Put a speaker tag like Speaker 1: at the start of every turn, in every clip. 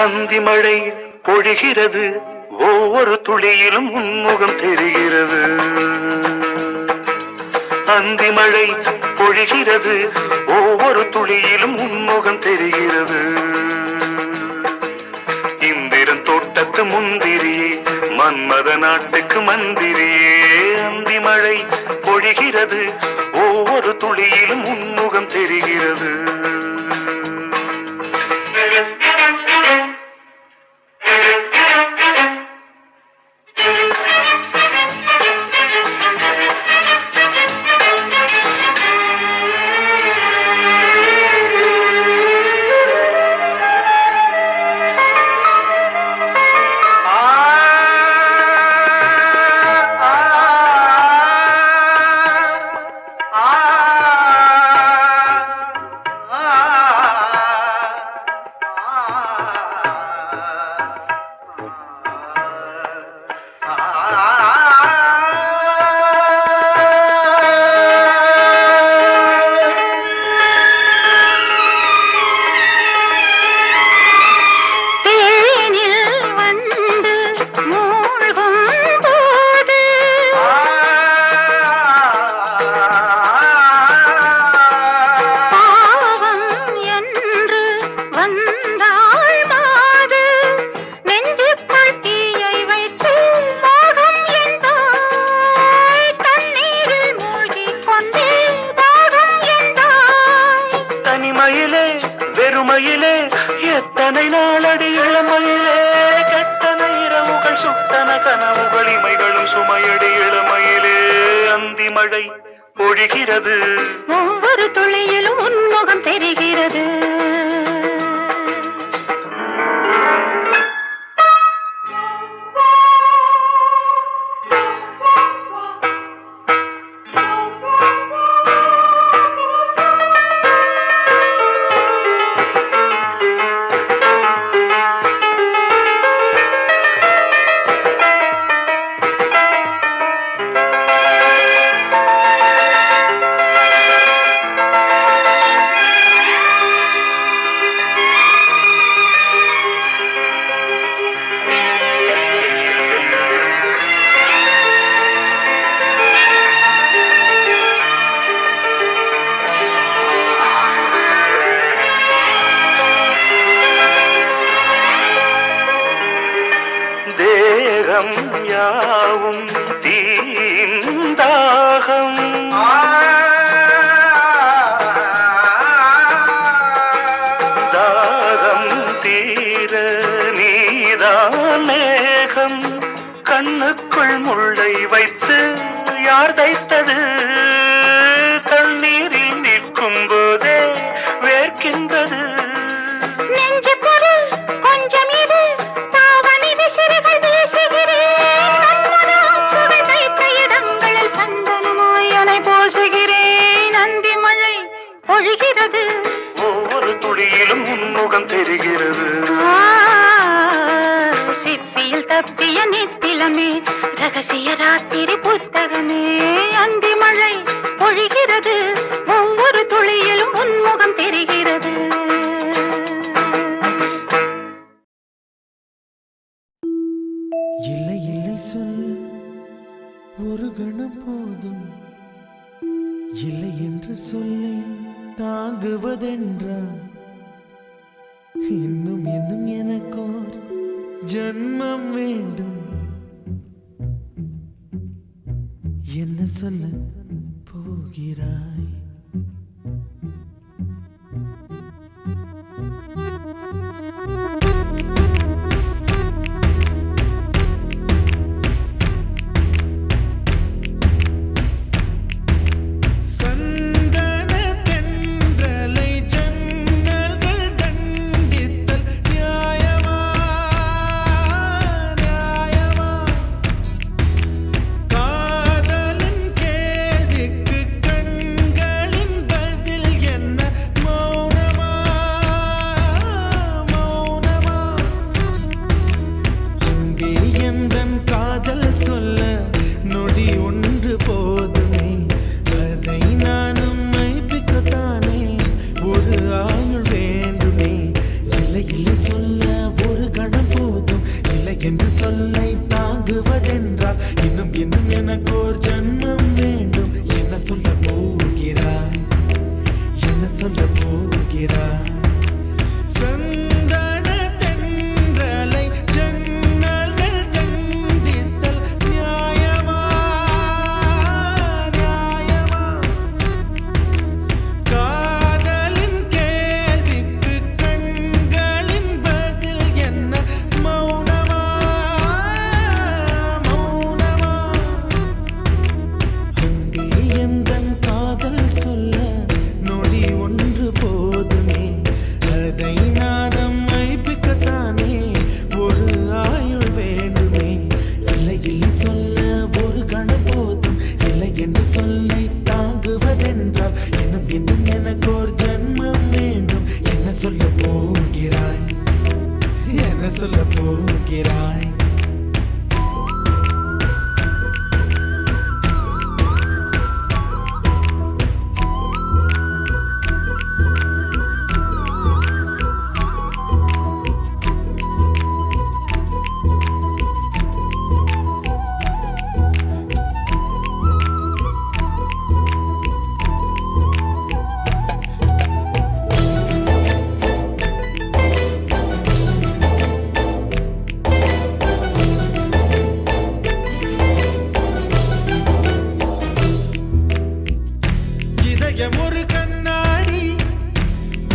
Speaker 1: அந்தி மழை பொழிகிறது, ஒவ்வொரு துளியிலும் உன்முகம் தெரிகிறது. அந்தி மழை பொழிகிறது, ஒவ்வொரு துளியிலும் உன்முகம் தெரிகிறது. இந்திரன் தோட்டத்து முந்திரியே, மன்மத நாட்டுக்கு மந்திரியே. அந்தி மழை பொழிகிறது, ஒவ்வொரு துளியிலும் உன்முகம் தெரிகிறது. வெறுமையிலே எத்தனை நாளடி இளமையிலே, கெட்டன இரவுகள் சுட்டன கனவுகள் இமைகளும் சுமையடி இளமையிலே. அந்தி மழை பொழிகிறது, ஒவ்வொரு துளியிலும் உன்முகம் தெரிகிறது. தேகம் யாவும் தீந்தாகம், தாகம் தீர நீதான் மேகம். கண்ணுக்குள் முள்ளை வைத்து யார் தைத்தது, தண்ணீரில் நிற்கும் போதே வேர்க்கின்றது. ஒவ்வொரு துளியிலும் உன்முகம் தெரிகிறது. சிப்பியில் தப்பிய நித்திலமே, ரகசிய ராத்திரி புத்தகமே. அந்தி மழை பொழிகிறது, ஒவ்வொரு துளியிலும் உன்முகம் தெரிகிறது.
Speaker 2: இல்லை இல்லை சொல்ல ஒரு கணம் போதும், இல்லை என்று சொல்லை தாங்குவதென்றா, இன்னும் இன்னும் எனக்கோர் ஜன்மம் வேண்டும். என்ன சொல்ல போகிறாய்? சொல்ல ஒரு போகிறாய் என்ன சொல்ல போகிறாய் ஒரு கண்ணாடி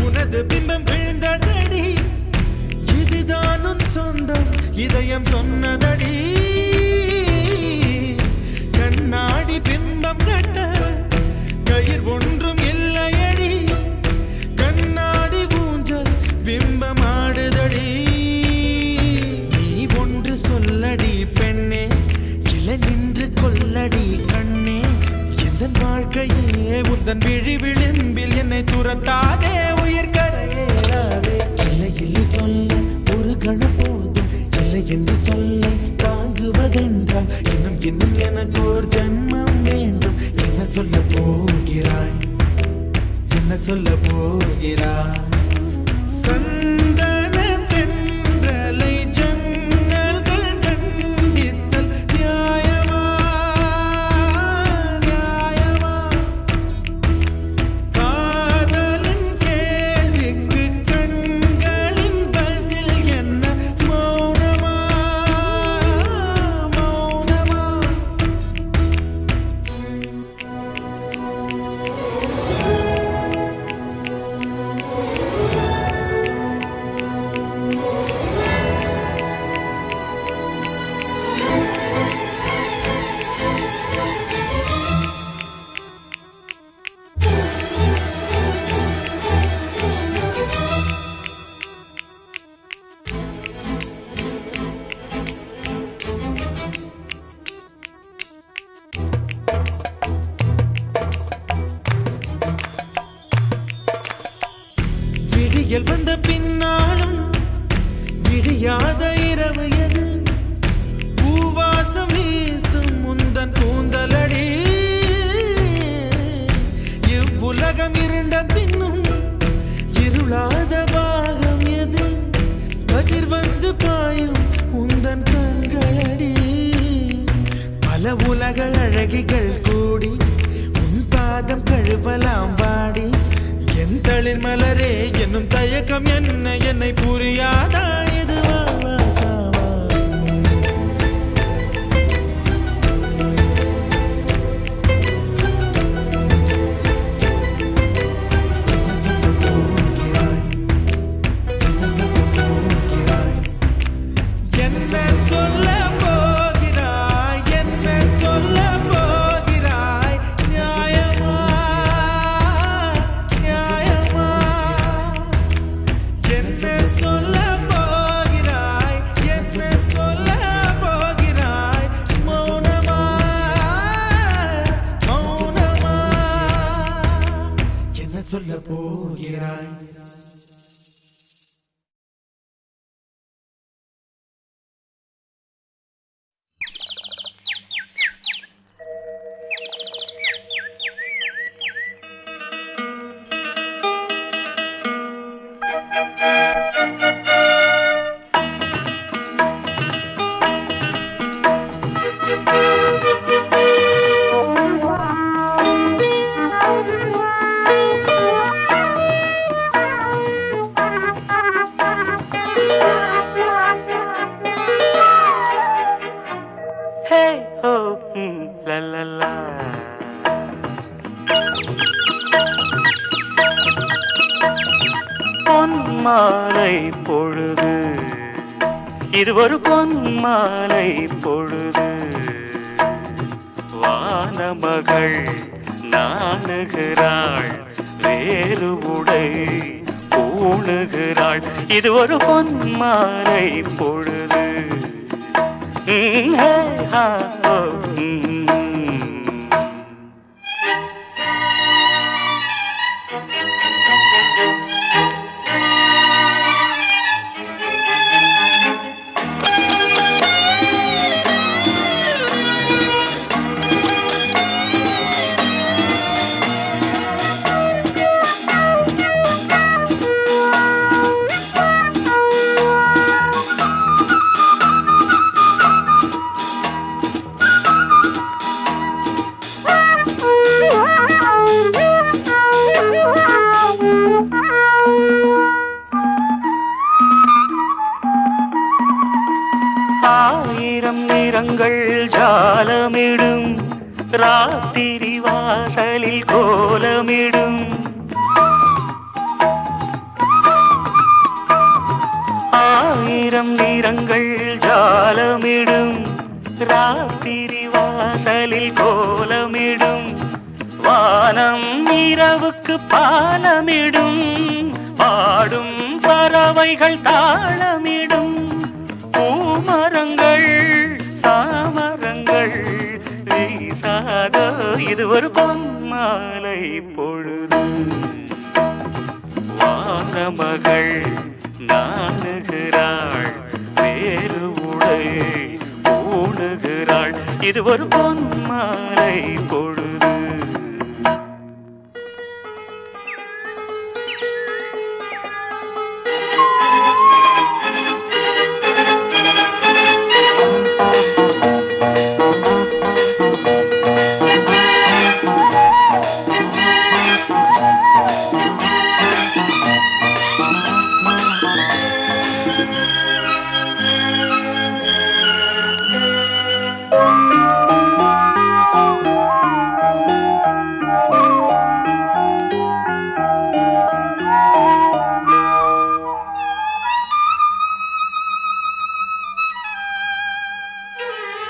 Speaker 2: உனது பிம்பம் விழுந்ததடி இதுதானும் சொந்தம் இதயம் சொன்னதடி கண்ணாடி பிம்பம் கட்ட கயிர் ஒன்றும் இல்லையடி கண்ணாடி ஊஞ்சல் பிம்பம் ஆடுதடி நீ ஒன்று சொல்லடி பெண்ணே இலை நின்று கொல்லடி கண்ணே எந்தன் வாழ்க்கையே உந்தன் விழி விளிம்பில் என்னை துரத்தாதே உயிர் கரையேறாதே இல்லை இல்லை சொல்ல ஒரு கணம் போதும் இல்லை என்று சொல்ல தாங்குவதென்றால் இன்னும் இன்னும் எனக்கு ஒரு ஜன்மம் வேண்டும் என்ன சொல்ல போகிறாய் என்ன சொல்ல போகிறாய் சந்தன தென்றலை ஜன்னல்கள் கண்டித்தல் நியாயமா நியாயமா காதலின் கேள்விக்கு கண்களின் பதில் என்ன மௌனமா மௌனமா விடியல் வந்த பின்னாலும் விடியாத இரவு எது பூவாசம் வீசும் முந்தன் கூந்தலடி இவ்வுலகம் இருண்ட பின்னும் இருளாத பாகம் எது கதிர் வந்து பாயும் உந்தன் கண்களடி பல உலக அழகிகள் கூடி உன் பாதம் கழுவலாம் வாடி என் தளிர் மலரே என்னும் தயக்கம் என்ன என்னை புரியாதா இது வாசாவா என்ன சொல்ல போகிறாய் என்ன சொல்ல போகிறாய் என்ன சொல்ல போகிறாய் என்ன சொல்ல போகிறாய் நியாயமா நியாயமா என்ன சொல்ல போகிறாய் என்ன சொல்ல போகிறாய் மௌனமா மௌனமா என்ன சொல்ல போகிறாய்
Speaker 3: பொன்மாலை பொழுது இது ஒரு பொன்மாலை பொழுது வானமகள் நாணுகிறாள் வேறு உடை பூணுகிறாள் இது ஒரு பொன்மாலை பொழுது ஜாலமிடும் ராத்திரி வாசலில் கோலமிடும் ஆயிரம் நிறங்கள் ஜாலமிடும் ராத்திரி வாசலில் கோலமிடும் வானம் இரவுக்கு பாலமிடும் பாடும் பறவைகள் தாளமிடும் பூமரங்கள் சாமரங்கள் வீசாத இது ஒரு பொன்மாலை பொழுது வானமகள் நாணுகிறாள் வேறு உடை ஊணுகிறாள் இது ஒரு பொன்மாலை பொழுது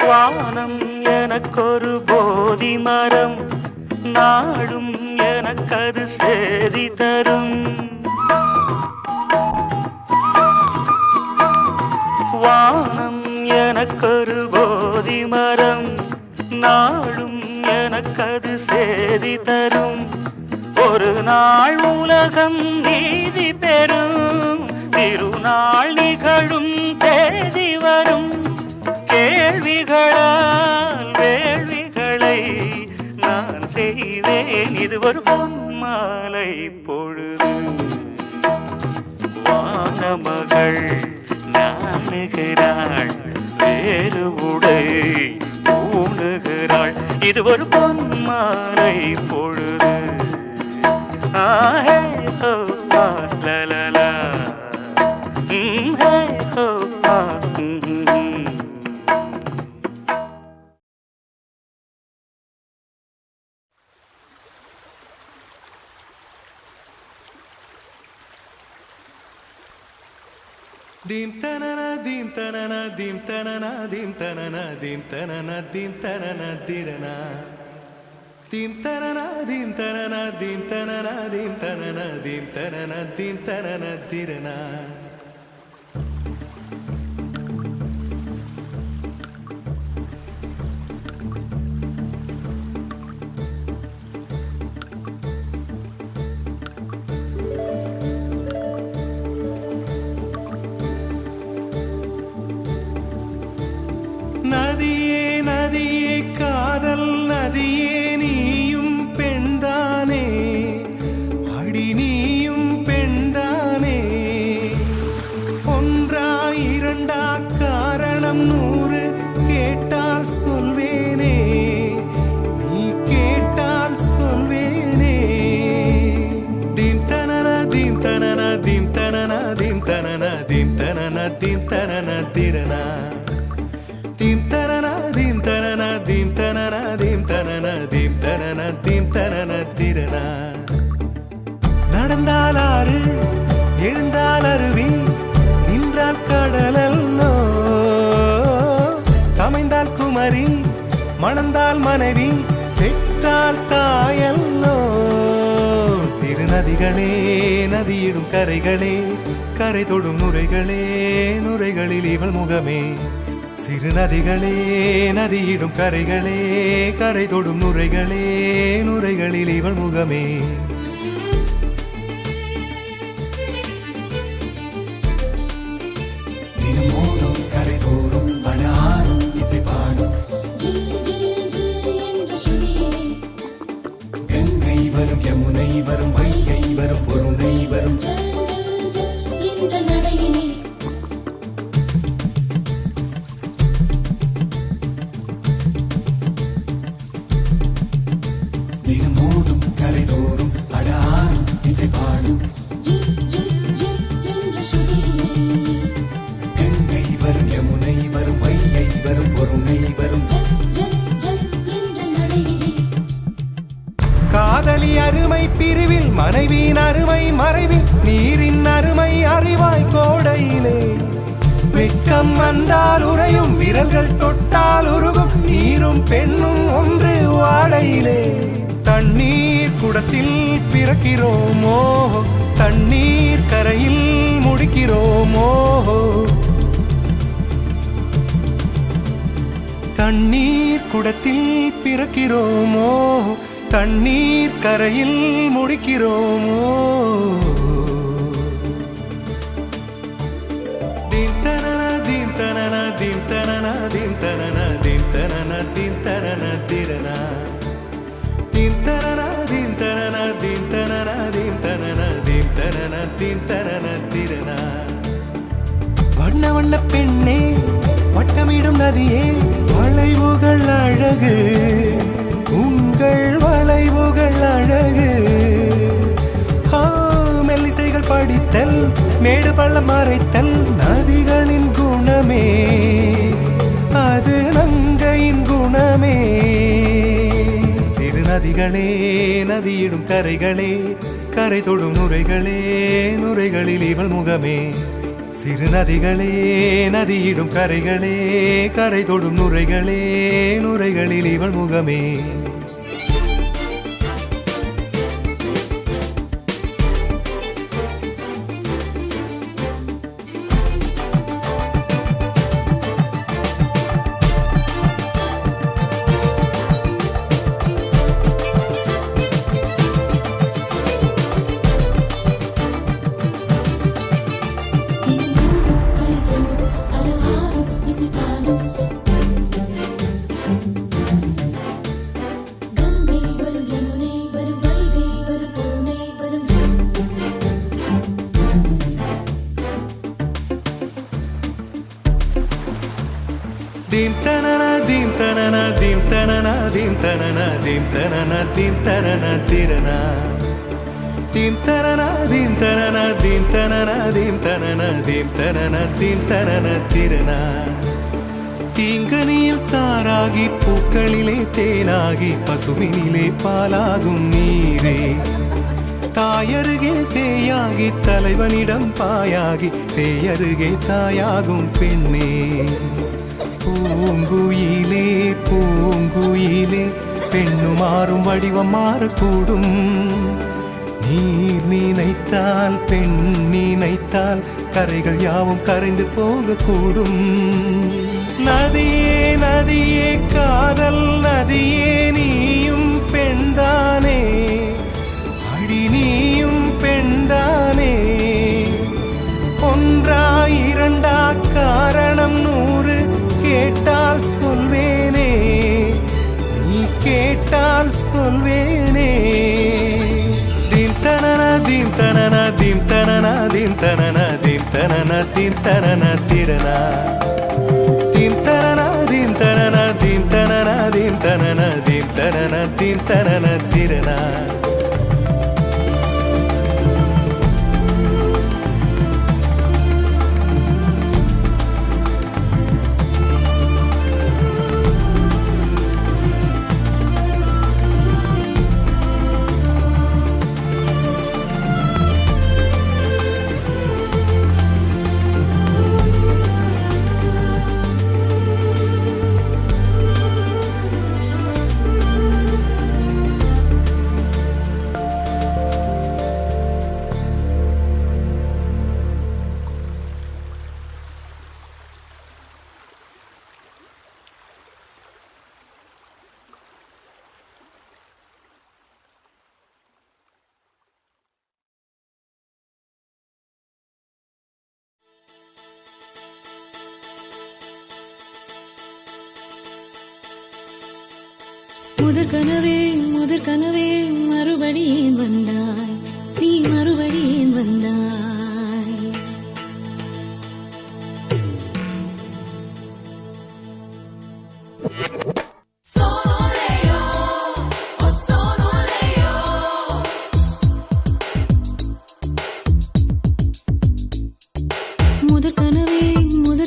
Speaker 3: வானம் எனக்கொரு போதி மரம் நாடும் எனக்கது சேதி தரும் வானம் எனக்கொரு போதி மரம் நாடும் எனக்கது சேதி தரும் ஒரு நாள் உலகம் நீதி பெறும் திருநாள் நிகழும் தேதி வரும் கேள்விகளால் வேள்விகளை நான் செய்வேன் இது ஒரு பொன்மாலை பொழுது வானமகள் நாணுகிறாள் வேறு உடை ஊணுகிறாள் இது ஒரு பொன்மாலை பொழுது ஆஹே ஹோ லலலா ஹே ஹோ
Speaker 2: Dim tanana dim tanana dim tanana dim tanana dim tanana dim tanana dirana dim tanana dim tanana dim tanana dim tanana dim tanana dim tanana dirana நதியே நதியே காதல் நதியே நீயும் பெண்தானே அடி நீயும் பெண்தானே ஒன்றா இரண்டா காரணம் 100 கேட்டால் சொல்வேனே நீ கேட்டால் சொல்வேனே தீம் தனன தீம் தனன தீம் தனன தீம் தனன தீம் தனன தீம் தனன திரனா dim tanana dim tanana dim tanana dim tanana dim tanana dim tanana tirana நடந்தால் ஆறு எழுந்தால் அருவி நின்றால் கடலல்லோ சமைந்தால் குமரி மணந்தால் மனைவி பெற்றால் தாயல்லோ சிறு நதிகளே நதியிடும் கரைகளே கரை தொடும் நுரைகளே நுரைகளில் இவள் முகமே சிறு நதிகளே நதியிடும் கரைகளே கரை தொடும் நுரைகளே நுரைகளில் இவள் முகமே தினம் மோதும் கரை தோறும் படாரும் இசை பாடும் கங்கை வரும் யமுனை வரும் வைகை வரும் பொருணை வரும் தினம் மோதும் கரை தோறும் அருமை மறைவில் நீரின் அருமை அறிவாய் கோடையிலே வெட்கம் வந்தால் உறையும் விரல்கள் தொட்டால் உருகும் நீரும் பெண்ணும் ஒன்று வாடையிலே தண்ணீர் குடத்தில் பிறக்கிறோமோ தண்ணீர் கரையில் முடிக்கிறோமோ தண்ணீர் குடத்தில் பிறக்கிறோமோ தண்ணீர் கரையில் முடிக்கிறோமோ தீம் தனன தீம் தனன தீம் தனன தீம் தனன தீம் தனன தீம் தனன திரனா தீம் தனன தீம் தனன தீம் தனன தீம் தனன தீம் தனன தீம் தனன திரனா வண்ண வண்ண பெண்ணே வட்டமிடும் நதியே வளைவுகள் அழகு உங்கள் வளைவுகள் அழகு மெல்லிசைகள் படித்தல் மேடு பள்ளம் மறைத்தல் நதிகளின் குணமே அது நங்கையின் குணமே சிறு நதிகளே நதியிடும் கரைகளே கரை தொடும் நுரைகளே நுரைகளில் இவள் முகமே சிறு நதிகளே நதியிடும் கரைகளே கரை தொடும் நுரைகளே நுரைகளில் இவள் முகமே தீம் தனன தீம் தனன தீம் தனன தீம் தனன தீம் தனன தீம் தனன திரனா தீம் தனன தீம் தனன தீம் தனன தீம் தனன தீம் தனன தீம் தனன திரனா தீங்கனியில் சாராகி பூக்களிலே தேனாகி பசுவினிலே பாலாகும் நீரே தாயருகே சேயாகி தலைவனிடம் பாயாகி சேயருகே தாயாகும் பெண்ணே பூங்குயிலே பூங்குயிலே பெண்ணு மாறும் வடிவம் மாறக்கூடும் நீர் நினைத்தால் பெண் நினைத்தால் கரைகள் யாவும் கரைந்து போகக்கூடும் நதியே நதியே காதல் நதியே நீயும் பெண்தானே அடி நீயும் பெண்தானே ஒன்றா இரண்டா காரணம் 100 கேட்டால் சொல்வேனே நீ கேட்டால் சொல்வேனே தீம் தனன தீம் தனன தீம் தனன தீம் தனன தீம் தனன தீம் தனன திரனா தீம் தனன தீம் தனன தீம் தனன தீம் தனன தீம் தனன தீம் தனன திரனா
Speaker 4: முதற் கனவே மறுபடியும் வந்தாய் நீ மறுபடியும் வந்தாய் முதற்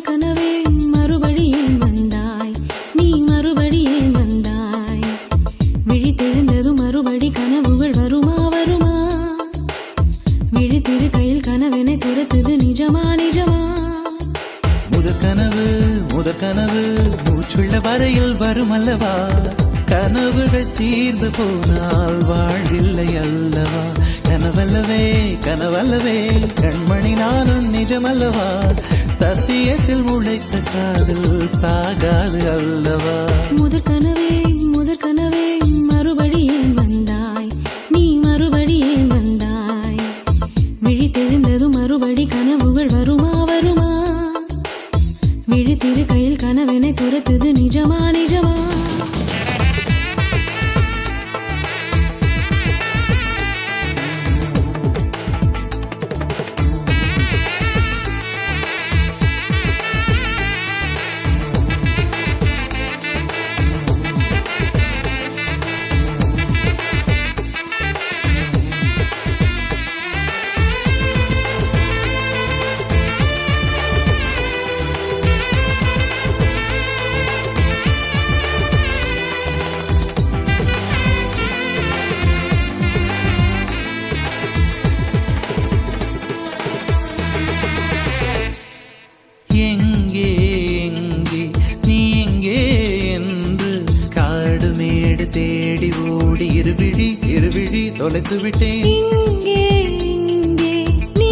Speaker 4: கனவே மறுபடியும் வந்தாய் நீ மறுபடியும் வந்தாய் விழித்தெழுந்ததும் மறுபடி கனவுகள் வருமா வருமா
Speaker 2: கனவு முதற் கனவு மூச்சுள்ள வரையில் வரும் அல்லவா கனவுகள் தீர்ந்து போனால் வாழ்வில்லை அல்லவா கனவல்லவே கனவல்லவே கண்மணி நானும் நிஜமல்லவா சத்தியத்தில் முளைத்த காதல் சாகாது அல்லவா
Speaker 4: முதற் கனவே மறுபடியும் வந்தாய் நீ மறுபடியும் வந்தாய் விழித்தெழுந்ததும் மறுபடி கனவுகள் வருமா வருமா விழித்திரு கையில் கனவினை துரத்துது நிஜமா நிஜமா
Speaker 2: எங்கே எங்கே நீ எங்கே என்று காடு மேடு தேடி ஓடி இருவிழி தொலைத்து விட்டேன்
Speaker 4: இங்கே இங்கே நீ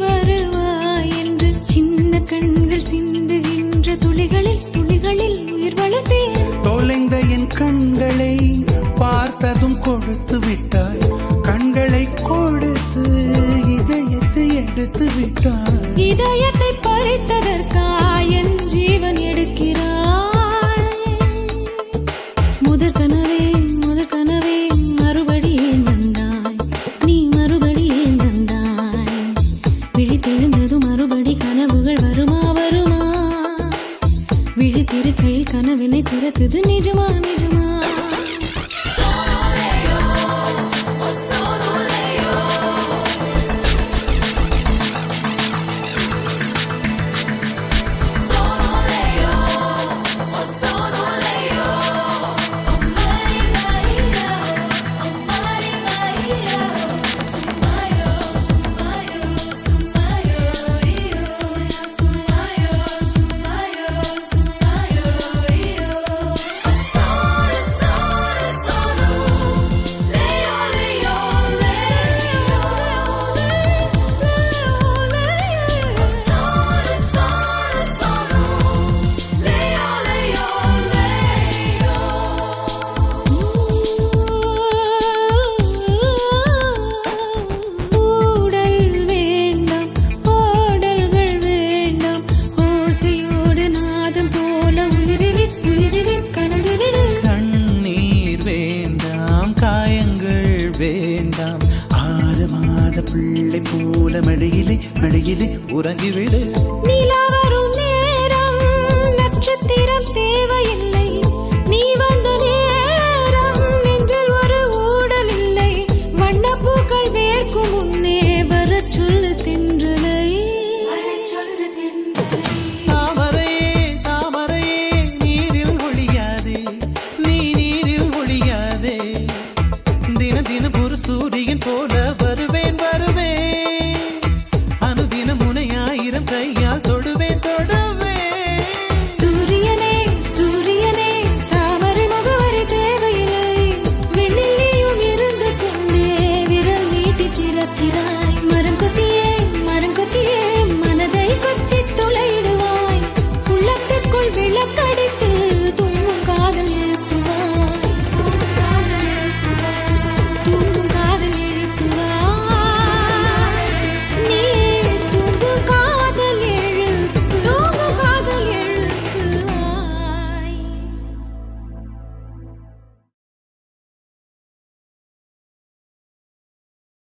Speaker 4: வருவாய் என்று சின்ன கண்கள் சிந்துகின்ற துளிகளில் உயிர் வளர்த்தேன்
Speaker 2: தொலைந்த என் கண்களை பார்த்ததும் கொடுத்து விட்டாய் கண்களை கொடுத்து இதயத்தை எடுத்து விட்டாய்
Speaker 4: இதயத்தை பறித்ததற்காய் என் ஜீவன் எடுக்கிறாய் முதற் கனவே மறுபடியும் வந்தாய் நீ மறுபடியும் வந்தாய் விழித்தெழுந்ததும் மறுபடி கனவுகள் வருமா வருமா விழித்திருக்கையில் கனவினை துரத்துது நிஜமா நிஜமா வேண்டாம் 6 மாத பிள்ளை போல மழையிலே உறங்கிவிடு நிலா வரும் நேரம் நட்சத்திரம் தேவையில்லை